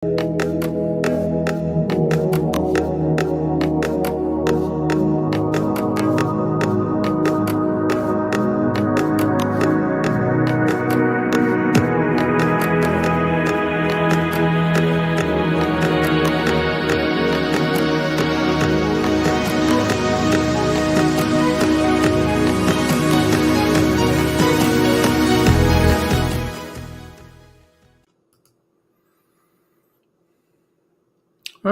All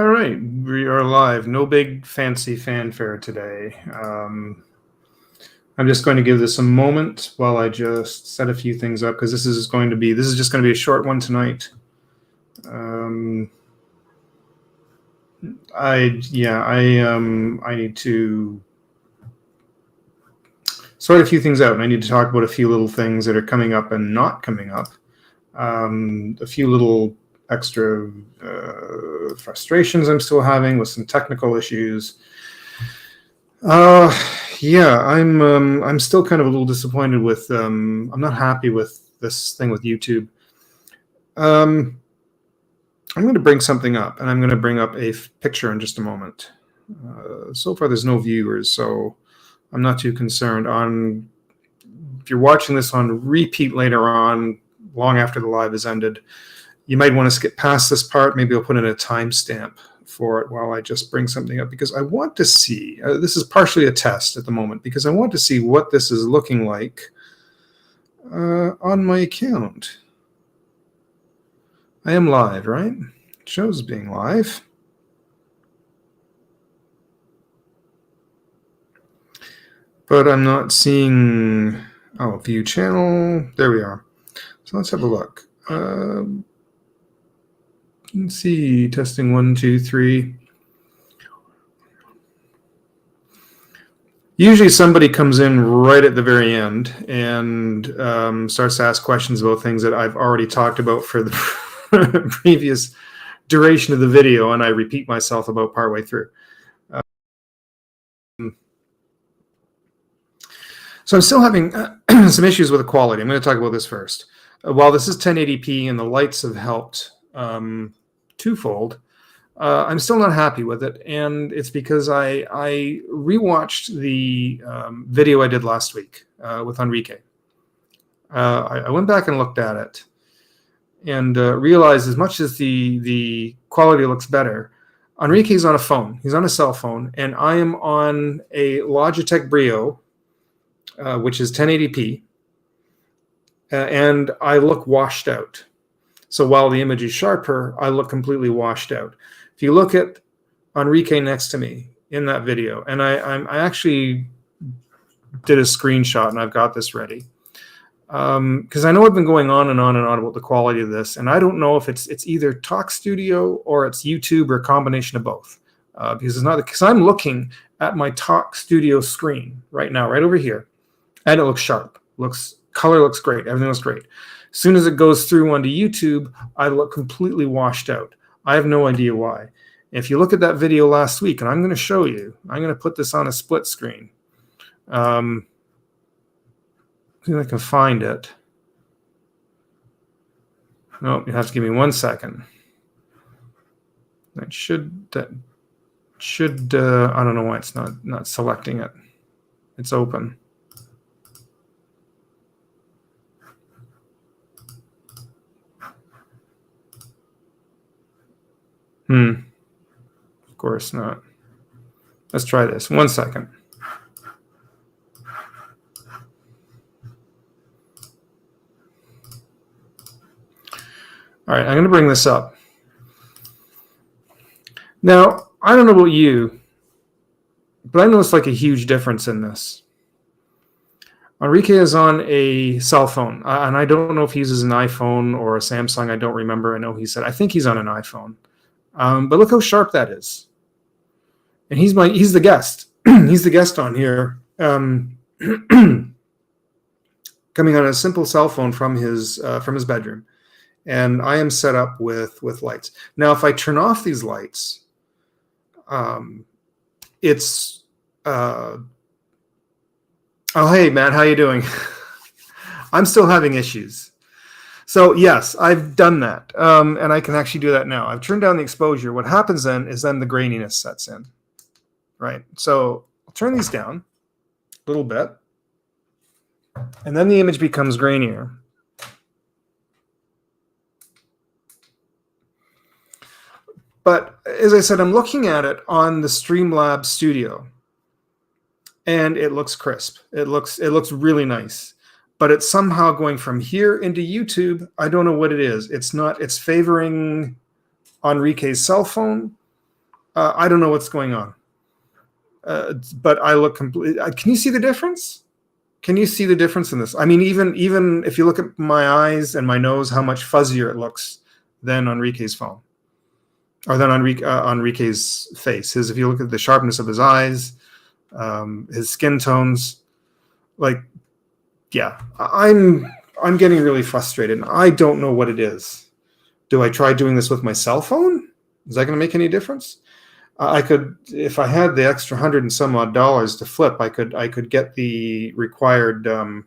right, we are live. No big fancy fanfare today. I'm just going to give this a moment while I just set a few things up because this is just going to be a short one tonight. I need to sort a few things out, and I need to talk about a few little things that are coming up and not coming up. A few little extra frustrations I'm still having with some technical issues. I'm still kind of a little disappointed with. I'm not happy with this thing with YouTube. I'm going to bring something up, and I'm going to bring up a picture in just a moment. So far, there's no viewers, so I'm not too concerned. If you're watching this on repeat later on, long after the live has ended, you might want to skip past this part. Maybe I'll put in a timestamp for it while I just bring something up, because I want to see, this is partially a test at the moment, because I want to see what this is looking like on my account. I am live, right? It shows being live. But I'm not seeing, view channel. There we are. So let's have a look. Let's see, testing 1, 2, 3. Usually somebody comes in right at the very end and starts to ask questions about things that I've already talked about for the previous duration of the video, and I repeat myself about partway through. So I'm still having some issues with the quality. I'm going to talk about this first. While this is 1080p and the lights have helped twofold, I'm still not happy with it, and it's because I rewatched the video I did last week with Enrique. I went back and looked at it and realized, as much as the quality looks better, Enrique's on a phone. He's on a cell phone, and I am on a Logitech Brio, which is 1080p, and I look washed out. So while the image is sharper, I look completely washed out. If you look at Enrique next to me in that video, and I actually did a screenshot, and I've got this ready, because I know I've been going on and on and on about the quality of this, and I don't know if it's either Talk Studio or it's YouTube or a combination of both, because it's not, because I'm looking at my Talk Studio screen right now, right over here, and it looks sharp, color looks great, everything looks great. As soon as it goes through onto YouTube, I look completely washed out. I have no idea why. If you look at that video last week, and I'm going to show you, I'm going to put this on a split screen. See if I can find it. No, you have to give me 1 second. That should I don't know why it's not selecting it. It's open. Of course not. Let's try this. 1 second. All right, I'm going to bring this up. Now, I don't know about you, but I noticed like a huge difference in this. Enrique is on a cell phone, and I don't know if he uses an iPhone or a Samsung. I don't remember. I think he's on an iPhone. But look how sharp that is. And he's the guest. He's the guest on here, coming on a simple cell phone from his bedroom. And I am set up with lights. Now, if I turn off these lights, it's oh, hey Matt, how you doing? I'm still having issues. So yes, I've done that, and I can actually do that now. I've turned down the exposure. What happens then is then the graininess sets in, right? So I'll turn these down a little bit, and then the image becomes grainier. But as I said, I'm looking at it on the Streamlabs Studio, and it looks crisp. It looks really nice. But it's somehow going from here into YouTube. I don't know what it is. It's favoring Enrique's cell phone. I don't know what's going on. But I look completely. Can you see the difference? Can you see the difference in this? I mean, even if you look at my eyes and my nose, how much fuzzier it looks than Enrique's phone, or than Enrique's face. If you look at the sharpness of his eyes, his skin tones, like. Yeah, I'm getting really frustrated. I don't know what it is. Do I try doing this with my cell phone? Is that going to make any difference? I could, if I had the extra $100 and some odd to flip, I could get the required. I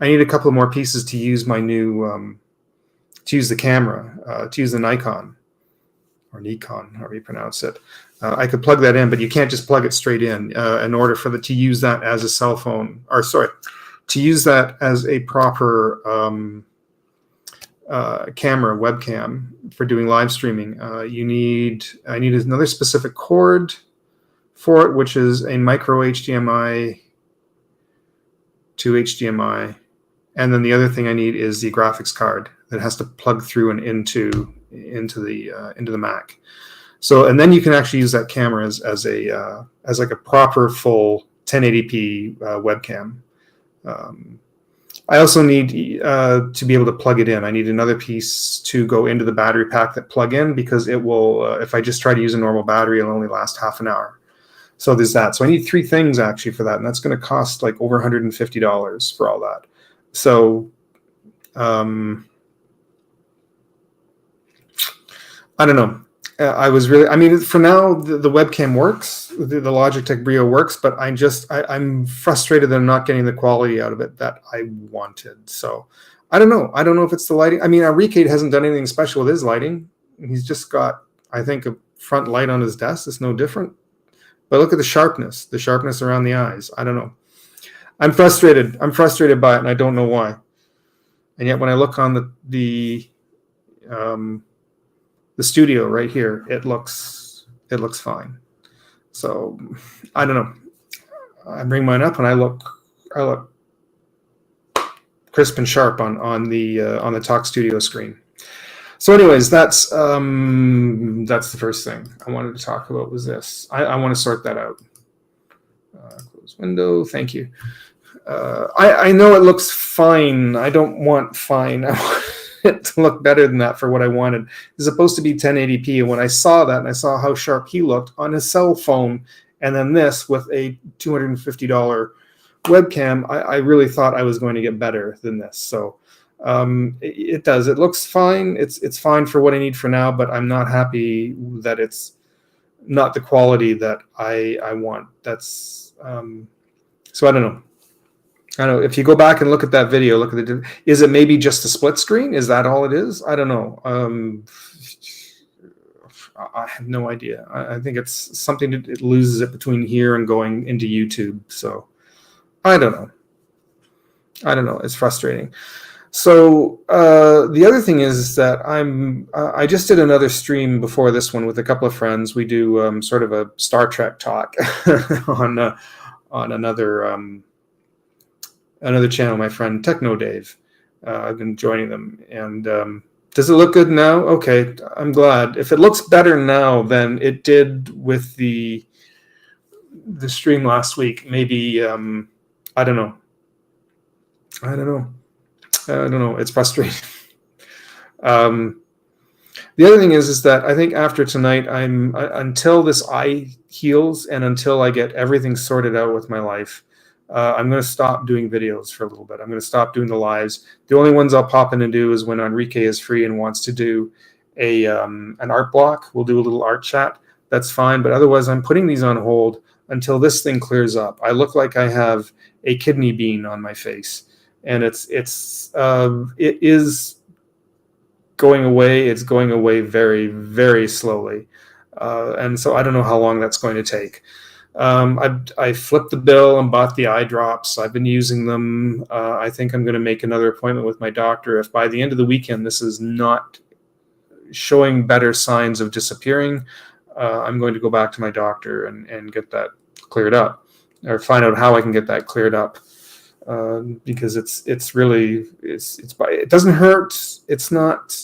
need a couple more pieces to use my new, to use the camera, to use the Nikon or Nikon, however you pronounce it. I could plug that in, but you can't just plug it straight in order for to use that as a cell phone. Or sorry. To use that as a proper camera, webcam for doing live streaming, I need another specific cord for it, which is a micro HDMI to HDMI, and then the other thing I need is the graphics card that has to plug through and into the Mac. So, and then you can actually use that camera as like a proper full 1080p webcam. I also need to be able to plug it in. I need another piece to go into the battery pack that plug in, because it will, if I just try to use a normal battery, it'll only last half an hour. So there's that. So I need 3 things actually for that, and that's going to cost like over $150 for all that. So I don't know. I mean, for now, the webcam works, the Logitech Brio works, but I'm frustrated that I'm not getting the quality out of it that I wanted. So I don't know. I don't know if it's the lighting. I mean, Enrique hasn't done anything special with his lighting. He's just got, I think, a front light on his desk. It's no different. But look at the sharpness around the eyes. I don't know. I'm frustrated. I'm frustrated by it, and I don't know why. And yet when I look on the studio right here, it looks fine. So I don't know. I bring mine up and I look crisp and sharp on the Talk Studio screen. So anyways, that's the first thing I wanted to talk about was this. I want to sort that out. Close window. Thank you. I know it looks fine. I don't want fine. I want it to look better than that for what I wanted. It's supposed to be 1080p, and when I saw that and I saw how sharp he looked on his cell phone, and then this with a $250 webcam, I really thought I was going to get better than this. So it does. It looks fine. It's fine for what I need for now, but I'm not happy that it's not the quality that I want. That's so I don't know. I don't know. If you go back and look at that video, look at is it maybe just a split screen? Is that all it is? I don't know. I have no idea. I think it's something that it loses it between here and going into YouTube. So I don't know. It's frustrating. So the other thing is that I just did another stream before this one with a couple of friends. We do sort of a Star Trek talk on another channel, my friend Techno Dave. I've been joining them, and does it look good now? Okay, I'm glad. If it looks better now than it did with the stream last week, maybe I don't know. It's frustrating. The other thing is that I think after tonight, until this eye heals and until I get everything sorted out with my life, I'm going to stop doing videos for a little bit. I'm going to stop doing the lives. The only ones I'll pop in and do is when Enrique is free and wants to do an art block. We'll do a little art chat. That's fine. But otherwise, I'm putting these on hold until this thing clears up. I look like I have a kidney bean on my face. and it is going away. It's going away very, very slowly, and so I don't know how long that's going to take. I flipped the bill and bought the eye drops. I've been using them. I think I'm going to make another appointment with my doctor. If by the end of the weekend this is not showing better signs of disappearing, I'm going to go back to my doctor and get that cleared up, or find out how I can get that cleared up. Because it's really it doesn't hurt. It's not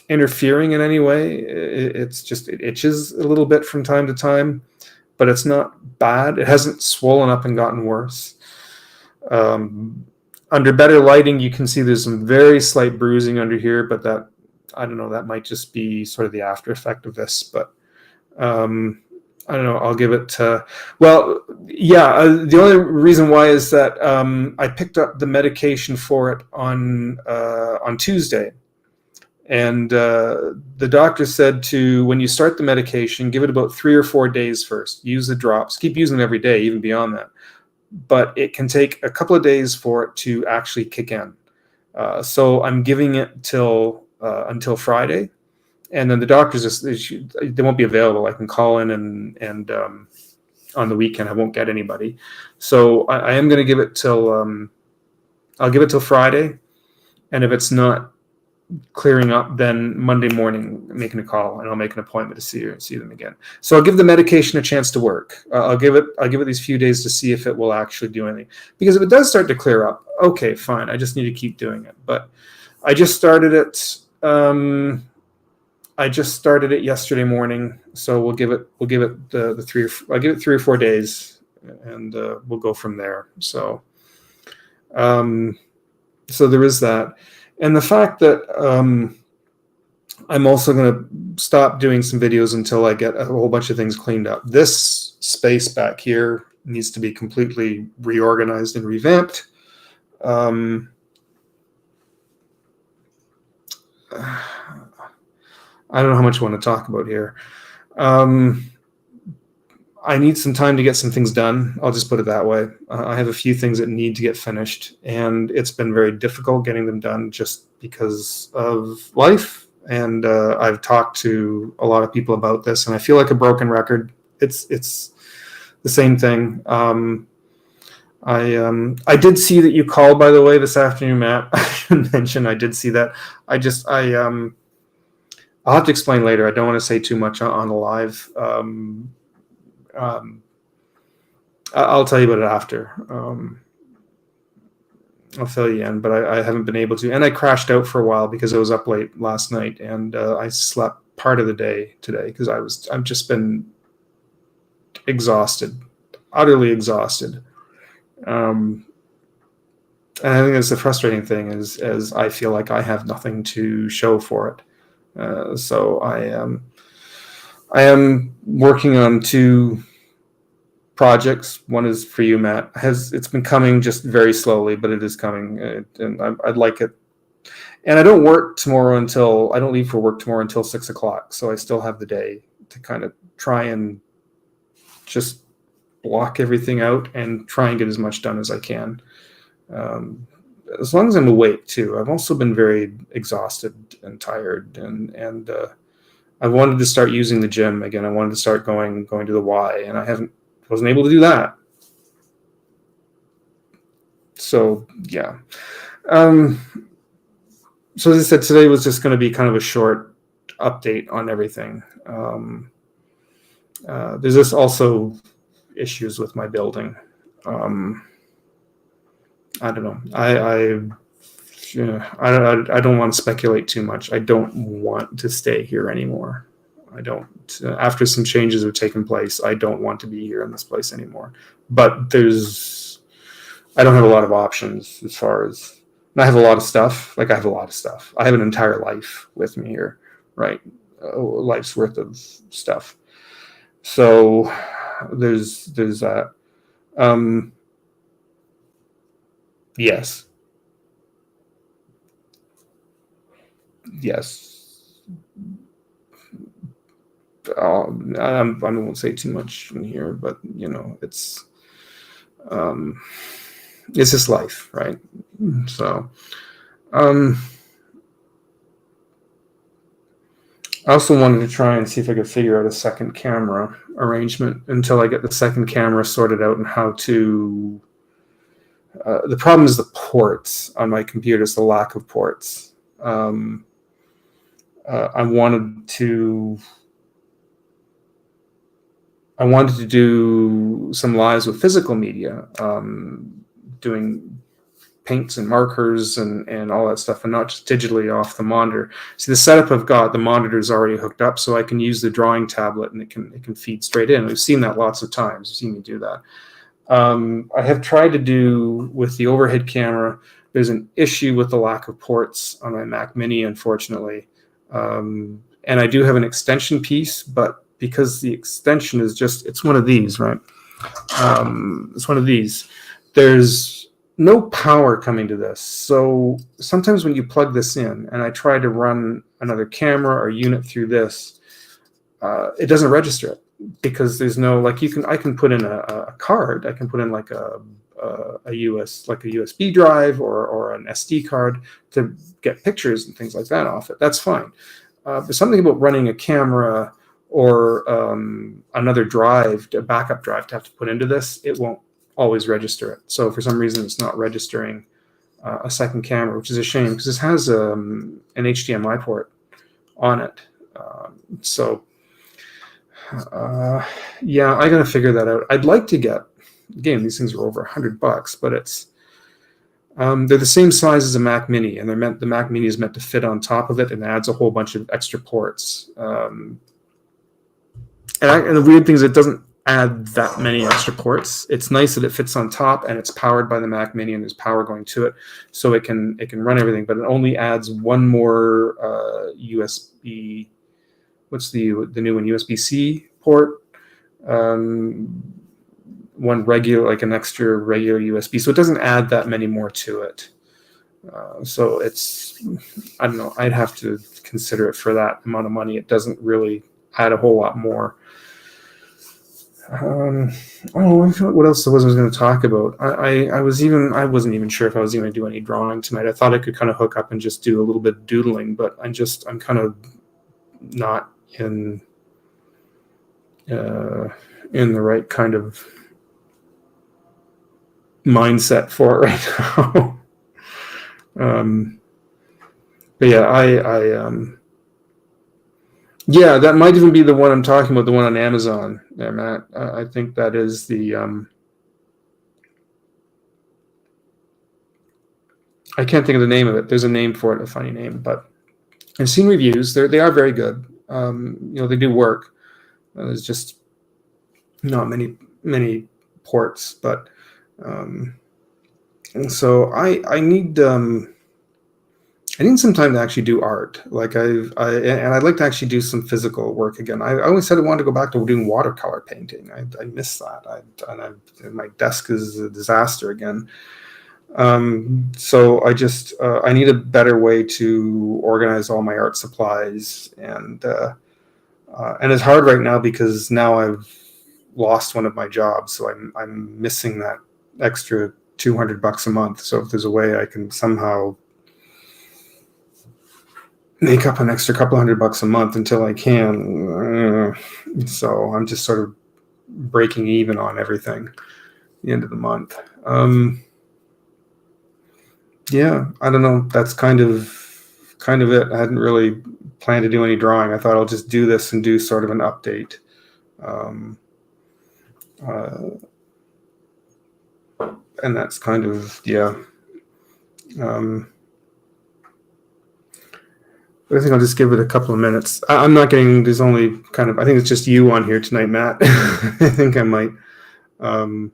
interfering in any way. It's just, it itches a little bit from time to time, but it's not bad. It hasn't swollen up and gotten worse. Under better lighting, you can see there's some very slight bruising under here, but that, I don't know, that might just be sort of the after effect of this. But I don't know. I'll give it to, well, yeah. The only reason why is that I picked up the medication for it on Tuesday. And the doctor said when you start the medication, give it about 3 or 4 days first. Use the drops. Keep using them every day, even beyond that. But it can take a couple of days for it to actually kick in. So I'm giving it until Friday. And then the doctors, they won't be available. I can call in and on the weekend I won't get anybody. So I am going to give it till I'll give it till Friday. And if it's not clearing up, then Monday morning making a call, and I'll make an appointment to see them again. So I'll give the medication a chance to work. I'll give it these few days to see if it will actually do anything. Because if it does start to clear up, okay, fine. I just need to keep doing it. But I just started it. I just started it yesterday morning, so we'll give it the 3 or I'll give it 3 or 4 days, and we'll go from there. So so there is that. And the fact that I'm also going to stop doing some videos until I get a whole bunch of things cleaned up. This space back here needs to be completely reorganized and revamped. I don't know how much I want to talk about here. I need some time to get some things done. I'll just put it that way. I have a few things that need to get finished, and it's been very difficult getting them done just because of life. And I've talked to a lot of people about this, and I feel like a broken record. It's the same thing. I did see that you called, by the way, this afternoon, Matt. I should mention I did see that. I'll have to explain later. I don't want to say too much on the live. I'll tell you about it after. I'll fill you in, but I haven't been able to. And I crashed out for a while because I was up late last night, and I slept part of the day today because I've just been exhausted, utterly exhausted. And I think that's the frustrating thing is I feel like I have nothing to show for it. So I am working on 2 projects. One is for you, Matt. It's been coming just very slowly, but it is coming, and I'd like it. And I don't leave for work tomorrow until 6 o'clock. So I still have the day to kind of try and just block everything out and try and get as much done as I can. As long as I'm awake too. I've also been very exhausted and tired, and I wanted to start using the gym again. I wanted to start going to the Y, and I wasn't able to do that. So yeah. So as I said, today was just going to be kind of a short update on everything. There's just also issues with my building. I don't know. I don't want to speculate too much. I don't want to stay here anymore. I don't. After some changes have taken place, I don't want to be here in this place anymore. But I don't have a lot of options as far as. And I have a lot of stuff. I have a lot of stuff. I have an entire life with me here, right? A life's worth of stuff. So there's that. Yes. I won't say too much in here, but it's it's just life, right? So, I also wanted to try and see if I could figure out a second camera arrangement until I get the second camera sorted out and how to. The problem is the ports on my computer. It's the lack of ports. I wanted to do some lives with physical media, doing paints and markers and all that stuff, and not just digitally off the monitor. See, the setup I've got, the monitor is already hooked up, so I can use the drawing tablet and it can feed straight in. We've seen that lots of times. You've seen me do that. I have tried to do with the overhead camera. There's an issue with the lack of ports on my Mac Mini, unfortunately. And I do have an extension piece, but because the extension is just, it's one of these, right? It's one of these. There's no power coming to this. So sometimes when you plug this in and I try to run another camera or unit through this, it doesn't register it because there's no, like, I can put in a card. I can put in like a USB drive or an SD card to get pictures and things like that off it. That's fine. But something about running a camera or another drive, a backup drive to have to put into this, it won't always register it. So for some reason, it's not registering a second camera, which is a shame because this has an HDMI port on it. Yeah, I got to figure that out. I'd like to get, again, these things are over $100, but it's they're the same size as a Mac Mini, and the Mac Mini is meant to fit on top of it and adds a whole bunch of extra ports. And the weird thing is it doesn't add that many extra ports. It's nice that it fits on top and it's powered by the Mac Mini and there's power going to it, so it can run everything. But it only adds one more USB. What's the new one? USB-C port. One regular, like an extra regular USB. So it doesn't add that many more to it. So it's, I don't know, I'd have to consider it for that amount of money. It doesn't really add a whole lot more. What else was I going to talk about? I wasn't even sure if I was going to do any drawing tonight. I thought I could kind of hook up and just do a little bit of doodling, but I'm kind of not in the right kind of mindset for it right now. But yeah, yeah, that might even be the one I'm talking about, the one on Amazon there, Matt. I think that is the I can't think of the name of it. There's a name for it, a funny name, but I've seen reviews. They are very good. They do work. There's just not many ports, but and so I need some time to actually do art. Like and I'd like to actually do some physical work again. I always said I wanted to go back to doing watercolor painting. I miss that. My desk is a disaster again. So I need a better way to organize all my art supplies, and it's hard right now because now I've lost one of my jobs, so I'm missing that extra $200 a month. So if there's a way I can somehow make up an extra couple $100 a month until I can, so I'm just sort of breaking even on everything at the end of the month. Yeah, I don't know. That's kind of it. I hadn't really planned to do any drawing. I thought I'll just do this and do sort of an update. And that's kind of, yeah. I think I'll just give it a couple of minutes. I'm not getting, there's only kind of, I think it's just you on here tonight, Matt. I think I might. I'm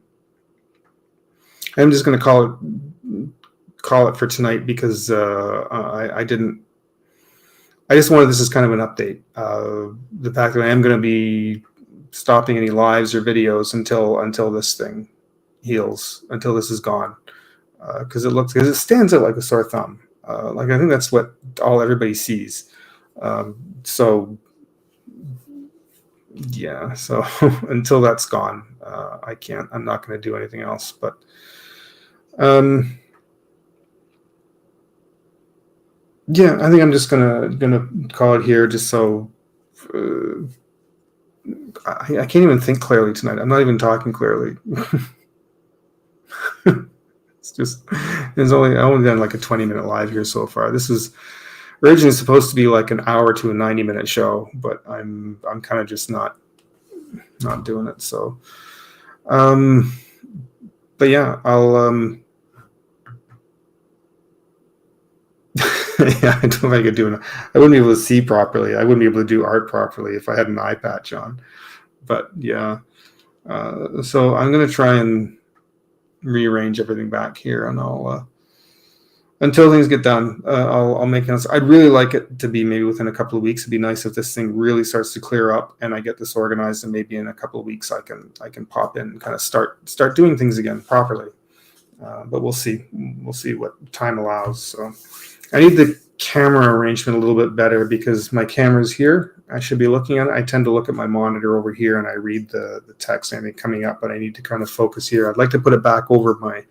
just going to call it for tonight because I just wanted this as kind of an update. The fact that I am going to be stopping any lives or videos until this thing heals, until this is gone, because it stands out like a sore thumb. Like I think that's what everybody sees. So yeah, so until that's gone, I'm not going to do anything else. But Yeah, I think I'm just gonna call it here, just so I can't even think clearly tonight. I'm not even talking clearly. It's just I only done like a 20-minute live here so far. This is originally supposed to be like an hour to a 90-minute show, but I'm kind of just not doing it. So, but yeah, I'll yeah, I don't know if I could do it. I wouldn't be able to see properly. I wouldn't be able to do art properly if I had an eye patch on. But yeah, so I'm gonna try and rearrange everything back here, and I'll until things get done, I'll make it. I'd really like it to be maybe within a couple of weeks. It'd be nice if this thing really starts to clear up and I get this organized, and maybe in a couple of weeks I can pop in and kind of start doing things again properly. But we'll see. We'll see what time allows. So I need the camera arrangement a little bit better because my camera's here. I should be looking at it. I tend to look at my monitor over here and I read the text and anything coming up, but I need to kind of focus here. I'd like to put it back over my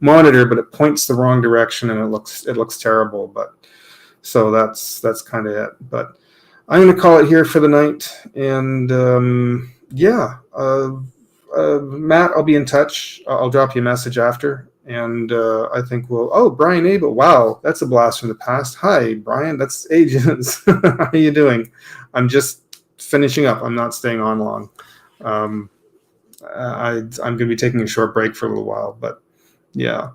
monitor, but it points the wrong direction and it looks terrible. But so that's kind of it. But I'm going to call it here for the night. And Matt, I'll be in touch. I'll drop you a message after. And I think Brian Abel. Wow, that's a blast from the past. Hi, Brian. That's ages. How are you doing? I'm just finishing up. I'm not staying on long. I'm going to be taking a short break for a little while, but yeah.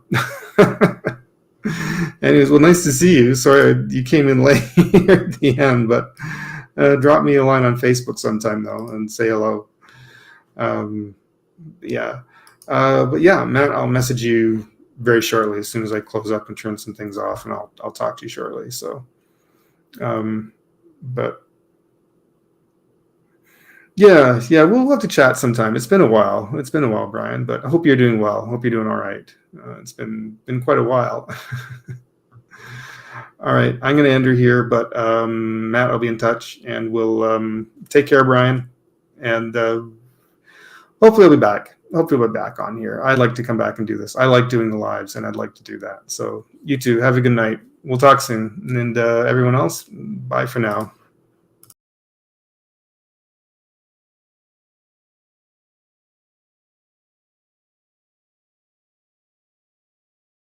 Anyways, well, nice to see you. Sorry you came in late at the end, but drop me a line on Facebook sometime, though, and say hello. But yeah, Matt, I'll message you very shortly as soon as I close up and turn some things off, and I'll talk to you shortly. So, but yeah, we'll have to chat sometime. It's been a while, Brian, but I hope you're doing well. I hope you're doing all right. It's been quite a while. All right, I'm going to end her here, but Matt, I'll be in touch, and we'll take care, Brian, and hopefully I'll be back. Hopefully we'll be back on here. I'd like to come back and do this. I like doing the lives, and I'd like to do that. So you too, have a good night. We'll talk soon. And everyone else, bye for now.